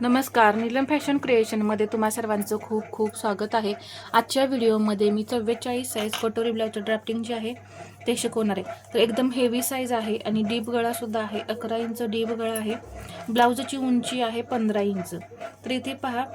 नमस्कार, नीलम फॅशन क्रिएशनमध्ये तुम्हा सर्वांचं खूप खूप स्वागत आहे। आजच्या व्हिडिओमध्ये मी 44 साईज कटोरी ब्लाउजचं ड्राफ्टिंग जे आहे ते शिकवणार आहे। तर एकदम हेवी साईज आहे आणि डीप गळासुद्धा आहे। 11 इंच डीप गळा आहे। ब्लाउजची उंची आहे 15 इंच। तर इथे पहा,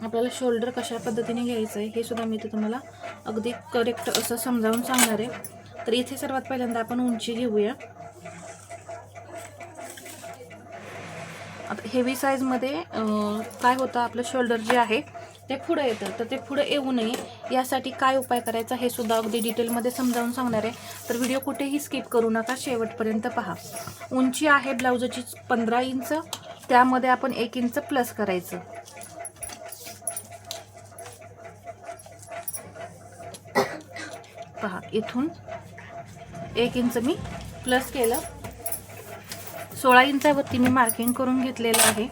आपल्याला शोल्डर कशा पद्धतीने घ्यायचं आहे हे सुद्धा मी तुम्हाला अगदी करेक्ट असं समजावून सांगणार आहे। तर इथे सर्वात पहिल्यांदा आपण उंची घेऊया। आता हेवी साईजमध्ये काय होतं, आपलं शोल्डर जे आहे ते पुढे येतं। तर ते पुढे येऊ नये यासाठी काय उपाय करायचा हे सुद्धा अगदी डिटेलमध्ये समजावून सांगणार आहे। तर व्हिडिओ कुठेही स्किप करू नका, शेवटपर्यंत पहा। उंची आहे ब्लाउजची 15 इंच, त्यामध्ये आपण 1 इंच प्लस करायचं। पहा, इथून 1 इंच मी प्लस केलं। 16 इंचावरती मी मार्किंग करून घेतलेलं आहे।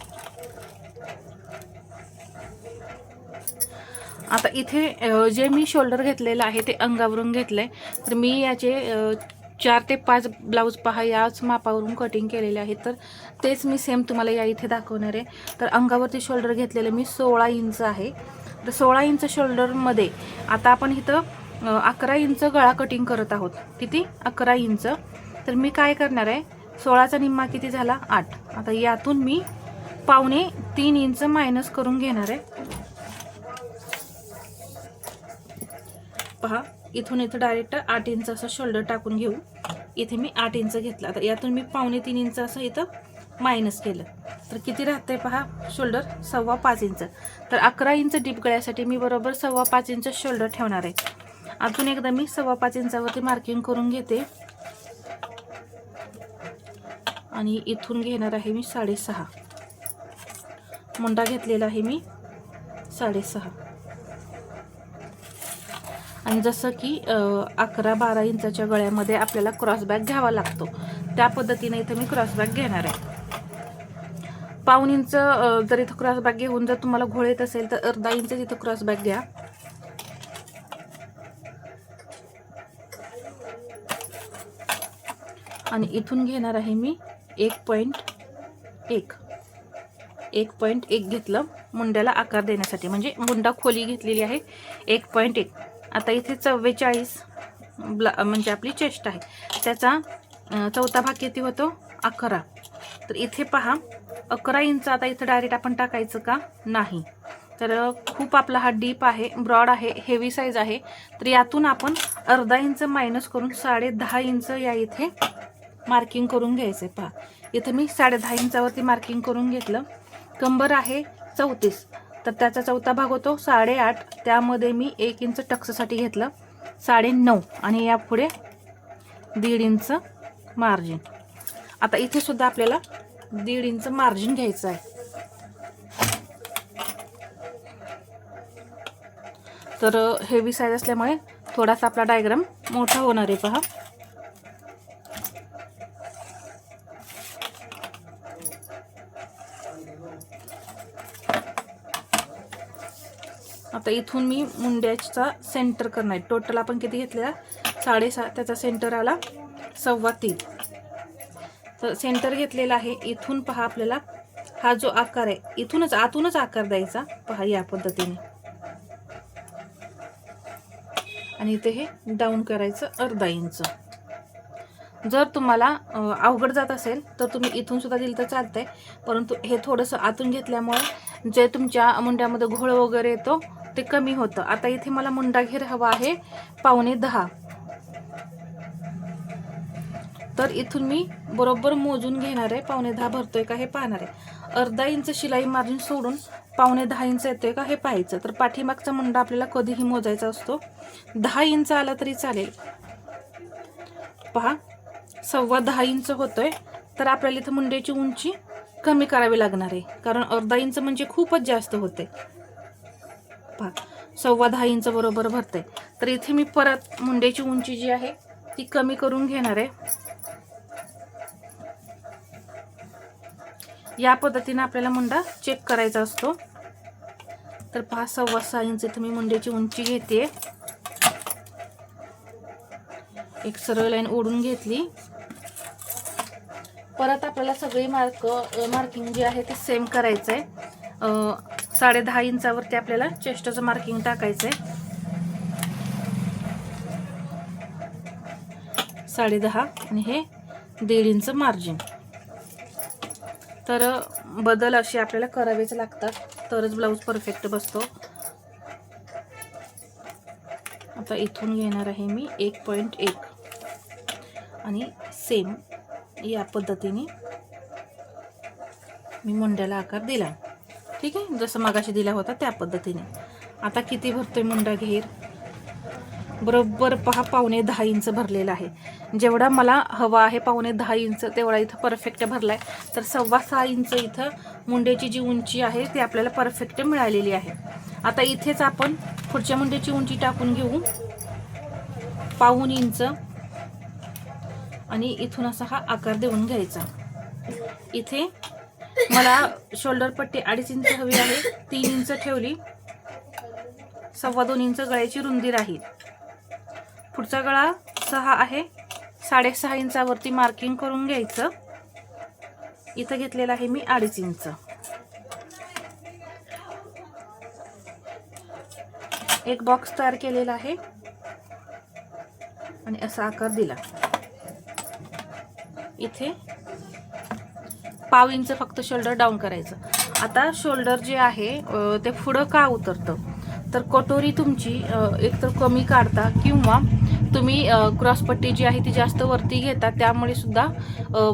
आता इथे जे मी शोल्डर घेतलेलं आहे ते अंगावरून घेतलंय। तर मी याचे 4 ते 5 ब्लाऊज पहा याच मापावरून कटिंग केलेले आहे। तर तेच मी सेम तुम्हाला या इथे दाखवणार आहे। तर अंगावरती शोल्डर घेतलेलं मी 16 इंच आहे। तर 16 इंच शोल्डरमध्ये आता आपण इथं 11 इंच गळा कटिंग करत आहोत। किती? 11 इंच। तर मी काय करणार आहे, 16चा निम्मा किती झाला? 8। आता यातून मी पावणे 3 इंच मायनस करून घेणार आहे। पहा, इथून इथं डायरेक्ट 8 इंच असं शोल्डर टाकून घेऊ। इथे मी 8 इंच घेतला। तर यातून मी पावणे 3 इंच असं इथं मायनस केलं। तर किती राहतंय पहा शोल्डर? 5.25 इंच। तर 11 इंच डीप गळ्यासाठी मी बरोबर 5.25 इंच शोल्डर ठेवणार आहे। अजून एकदा मी 5.25 इंचावरती मार्किंग करून घेते आणि इथून घेणार आहे मी 6.5। मुंडा घेतलेला आहे मी 6.5। आणि जसं की 11-12 इंचाच्या गळ्यामध्ये आपल्याला क्रॉसबॅक घ्यावा लागतो, त्या पद्धतीने इथे मी क्रॉसबॅक घेणार आहे। पाऊण इंच जर इथं क्रॉसबॅक घेऊन जर तुम्हाला घोळ येत असेल तर अर्धा इंच इथं क्रॉसबॅक घ्या। आणि इथून घेणार आहे मी 1.1 घेतलं मुंड्याला आकार देण्यासाठी, म्हणजे मुंडा खोली घेतलेली आहे 1.1। आता इथे 44 म्हणजे आपली चेस्ट आहे, त्याचा चौथा भाग किती होतो? 11। तर इथे पहा 11 इंच आता इथं डायरेक्ट आपण टाकायचं का? नाही। तर खूप आपला हा डीप आहे, ब्रॉड आहे, हेवी साईज आहे। तर यातून आपण अर्धा इंच मायनस करून 10.5 इंच या इथे मार्किंग करून घ्यायचं। पहा, इथं मी 10.5 इंचावरती मार्किंग करून घेतलं। कंबर आहे 34, तर त्याचा चौथा भाग होतो 8.5। त्यामध्ये मी 1 इंच टक्ससाठी घेतलं 9.5 आणि या पुढे 1.5 इंच मार्जिन। आता इथे सुद्धा आपल्याला 1.5 इंच मार्जिन घ्यायचं आहे। तर हेवी साईज असल्यामुळे थोडासा आपला डायग्राम मोठा होणार आहे। पहा, आता इथून मी मुंड्याचा सेंटर करणार आहे। टोटल आपण किती घेतलेला? 6.5, त्याचा सेंटर आला 3.25। तर सेंटर घेतलेला आहे। इथून पहा, आपल्याला हा जो आकार आहे इथूनच आतूनच आकार द्यायचा। पहा, या पद्धतीने। आणि इथे हे डाऊन करायचं अर्धा इंच। जर तुम्हाला अवघड जात असेल तर तुम्ही इथून सुद्धा दिलं तर चालतंय, परंतु हे थोडंसं आतून घेतल्यामुळे जे तुमच्या मुंड्यामध्ये घोळ वगैरे येतो ते कमी होतं। आता इथे मला मुंडा घेर हवा आहे 9.25। तर इथून मी बरोबर मोजून घेणार आहे, 9.25 भरतोय का हे पाहणार आहे। अर्धा इंच शिलाई मार्जिन सोडून 9.25 इंच येतोय का हे पाहायचं। तर पाठीमागचा मुंडा आपल्याला कधीही मोजायचा असतो। 10 इंच आला तरी चालेल। पहा, 10.25 इंच होतोय। तर आपल्याला इथं मुंड्याची उंची कमी करावी लागणार आहे, कारण अर्धा इंच म्हणजे खूपच जास्त होते। पहा, 10.25 इंच बरोबर भरते। तर इथे मी परत मुंड्याची उंची जी आहे ती कमी करून घेणार आहे। या पद्धतीने आपल्याला मुंडा चेक करायचा असतो। तर पहा, 6.25 इंच इथे मी मुंड्याची उंची घेते। एक सरळ लाईन ओढून घेतली, परत आपल्याला सगळी मार्किंग जे आहे ते सेम करायचं आहे. 10.5 इंचावरती आपल्याला चेस्टचं मार्किंग टाकायचं आहे. 10.5 आणि हे 1.5 इंच मार्जिन. तर बदल असे आपल्याला करावेच लागतात, तरच ब्लाऊज परफेक्ट बसतो. आता इथून घेणार आहे मी 1.1 आणि सेम या पद्धतीने मी मुंड्याला आकार दिला. ठीक आहे, जसं मगाशी दिला होता त्या पद्धतीने. आता किती भरतोय मुंडा घेर? बरोबर पहा 9.5 इंच भरलेला आहे. जेवढा मला हवा आहे 9.5 इंच तेवढा इथं परफेक्ट भरलाय. तर 6.25 इंच इथं मुंड्याची जी उंची आहे ती आपल्याला परफेक्ट मिळालेली आहे. आता इथेच आपण पुढच्या मुंड्याची उंची टाकून घेऊ 1.5 इंच आणि इथून असा हा आकार देऊन घ्यायचा. इथे मला शोल्डर पट्टी 2.5 इंच हवी आहे, 3 इंच ठेवली. 2.25 इंच गळ्याची रुंदी राहील. पुढचा गळा 6 आहे, 6.5 इंचावरती मार्किंग करून घ्यायचं. इथं घेतलेला आहे मी 2.5 इंच. एक बॉक्स तयार केलेला आहे आणि असा आकार दिला. इथे 1.5 इंच फक्त शोल्डर डाऊन करायचं. आता शोल्डर जे आहे ते पुढं का उतरतं, तर कटोरी तुमची एकतर कमी काढता किंवा तुम्ही क्रॉसपट्टी जी आहे ती जास्त वरती घेता, त्यामुळे सुद्धा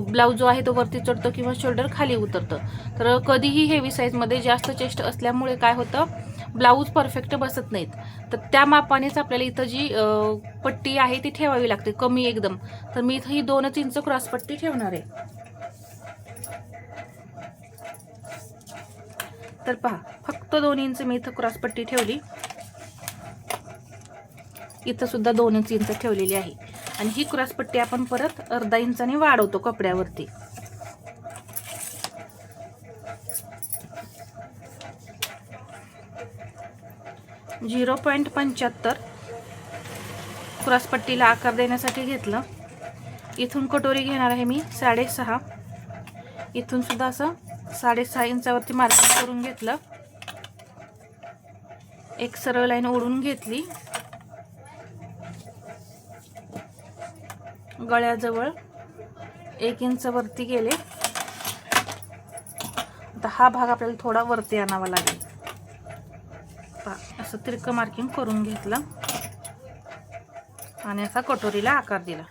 ब्लाऊज जो आहे तो वरती चढतो किंवा शोल्डर खाली उतरतं. तर कधीही हेवी साईजमध्ये जास्त चेस्ट असल्यामुळे काय होतं, ब्लाऊज परफेक्ट बसत नाहीत. तर त्या मापानेच आपल्याला इथं जी पट्टी आहे ती ठेवावी लागते, कमी एकदम. तर मी इथं ही 2 इंच क्रॉसपट्टी ठेवणार आहे. तर पहा फक्त 2 इंच मी इथं क्रॉसपट्टी ठेवली. इथं सुद्धा 2 इंच ठेवलेली आहे आणि ही क्रॉसपट्टी आपण परत 1/2 इंचाने वाढवतो कपड्यावरती. .75 क्रॉसपट्टीला आकार देण्यासाठी घेतलं. इथून कटोरी घेणार आहे मी 6.5. इथून सुद्धा असं 6.5 इंचावरती मार्किंग करून घेतलं. एक सरळ लाईन ओढून घेतली. गळ्याजवळ 1 इंच वरती गेले. आता हा भाग आपल्याला थोडा वरती आणावा लागेल. असं तिरकं मार्किंग करून घेतलं आणि असा कटोरीला आकार दिला.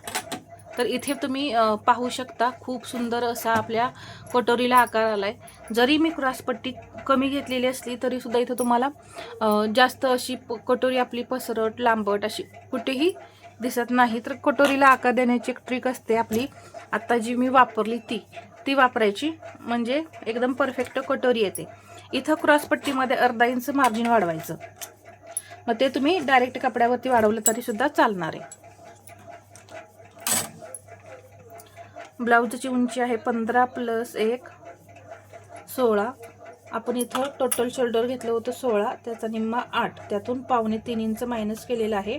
तर इथे तुम्ही पाहू शकता खूप सुंदर असा आपल्या कटोरीला आकार आलाय. जरी मी क्रॉसपट्टी कमी घेतलेली असली तरी सुद्धा इथं तुम्हाला जास्त अशी कटोरी आपली पसरट लांबट अशी कुठेही दिसत नाही. तर कटोरीला आकार देण्याची एक ट्रिक असते आपली, आता जी मी वापरली ती वापरायची, म्हणजे एकदम परफेक्ट कटोरी येते. इथं क्रॉसपट्टीमध्ये 1/2 इंच मार्जिन वाढवायचं. मग ते तुम्ही डायरेक्ट कपड्यावरती वाढवलं तरी सुद्धा चालणार आहे. ब्लाऊजची उंची आहे 15 + 1 16. आपण इथं टोटल शोल्डर घेतलं होतं 16, त्याचा निम्मा 8, त्यातून 3.25 इंच मायनस केलेला आहे.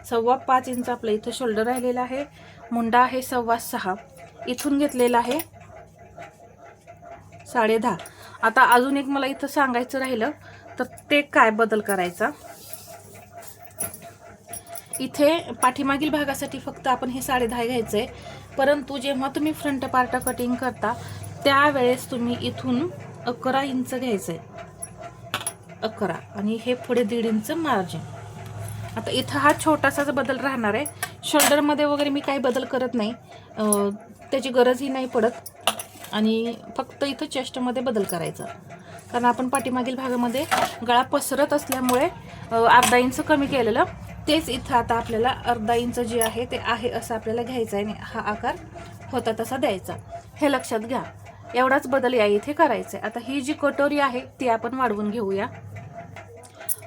5.25 इंच आपलं इथं शोल्डर राहिलेला आहे. मुंडा आहे 6.25. इथून घेतलेला आहे 10.5. आता अजून एक मला इथं सांगायचं राहिलं तर ते काय बदल करायचा. इथे पाठीमागील भागासाठी फक्त आपण हे 10.5 घ्यायचं आहे, परंतु जेव्हा तुम्ही फ्रंट पार्ट कटिंग करता त्यावेळेस तुम्ही इथून 11 इंच घ्यायचं आहे. 11 आणि हे पुढे 1.5 इंच मार्जिन. आता इथं हा छोटासाच बदल राहणार आहे. शोल्डरमध्ये वगैरे मी काही बदल करत नाही, त्याची गरजही नाही पडत. आणि फक्त इथं चेस्टमध्ये बदल करायचा, कारण आपण पाठीमागील भागामध्ये गळा पसरत असल्यामुळे 1/2 इंच कमी केलेलं, तेच इथं आता आपल्याला 1/2 इंच जे आहे ते आहे असं आपल्याला घ्यायचं आहे आणि हा आकार होता तसा द्यायचा. हे लक्षात घ्या, एवढाच बदल या इथे करायचा आहे. आता ही जी कटोरी आहे ती आपण वाढवून घेऊया.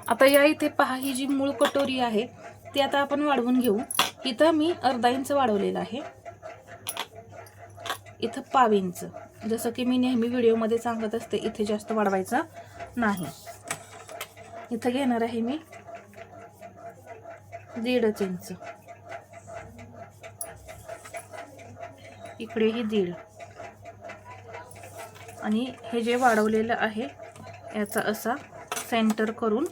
आता या इथे पहा, ही जी मूळ कटोरी आहे ती आता आपण वाढवून घेऊ. इथं मी 1/2 इंच वाढवलेलं आहे, इथं 1/5 इंच. जसं की मी नेहमी व्हिडिओमध्ये सांगत असते, इथे जास्त वाढवायचं नाही. इथं घेणार आहे मी 1.5 इंच, इकडेही 1.5. आणि हे जे वाढवलेलं आहे याचा असा सेंटर करून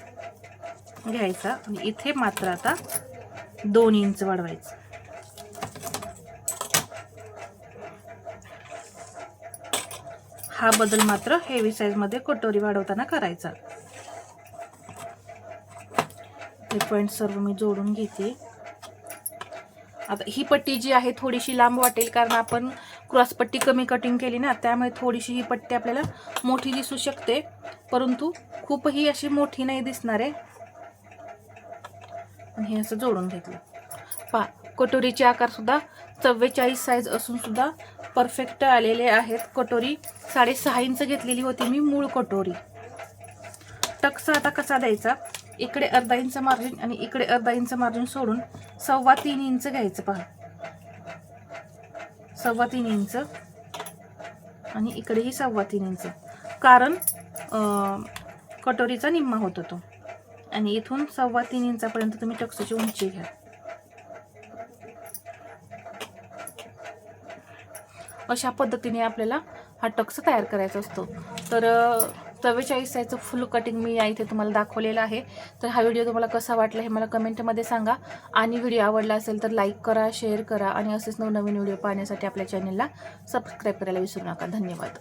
घ्यायचा आणि इथे मात्र आता 2 इंच वाढवायचं. हा बदल मात्र हेवी साईज मध्ये कटोरी वाढवताना करायचा. हे पॉइंट सर्व मी जोडून घेते. आता ही पट्टी जी आहे थोडीशी लांब वाटेल कारण आपण क्रॉस पट्टी कमी कटिंग केली ना, त्यामुळे थोडीशी ही पट्टी आपल्याला मोठी दिसू शकते, परंतु खूपही अशी मोठी नाही दिसणार आहे. आणि हे असं जोडून घेतलं. पहा कटोरीचे आकार सुद्धा 44 साईज असून सुद्धा परफेक्ट आलेले आहेत. कटोरी 6.5 इंच घेतलेली होती मी मूळ कटोरी. टक्स आता कसा द्यायचा, इकडे अर्धा इंच मार्जिन आणि इकडे अर्धा इंच मार्जिन सोडून 3.25 इंच घ्यायचं. पहा 3.25 इंच आणि इकडेही 3.25 इंच, कारण कटोरीचा निम्मा होतो तो. आणि इथून 3.25 इंचापर्यंत तुम्ही टक्सची उंची घ्या. अशा पद्धतीने आपल्याला हा टक्स तयार करायचा असतो. तर 44 साईजचं फुल कटिंग मी या इथे तुम्हाला दाखवलेलं आहे. तर हा व्हिडिओ तुम्हाला कसा वाटला हे मला कमेंटमध्ये सांगा. आणि व्हिडिओ आवडला असेल तर लाईक करा, शेअर करा आणि असेच नवनवीन व्हिडिओ पाहण्यासाठी आपल्या चॅनलला सबस्क्राईब करायला विसरू नका. धन्यवाद.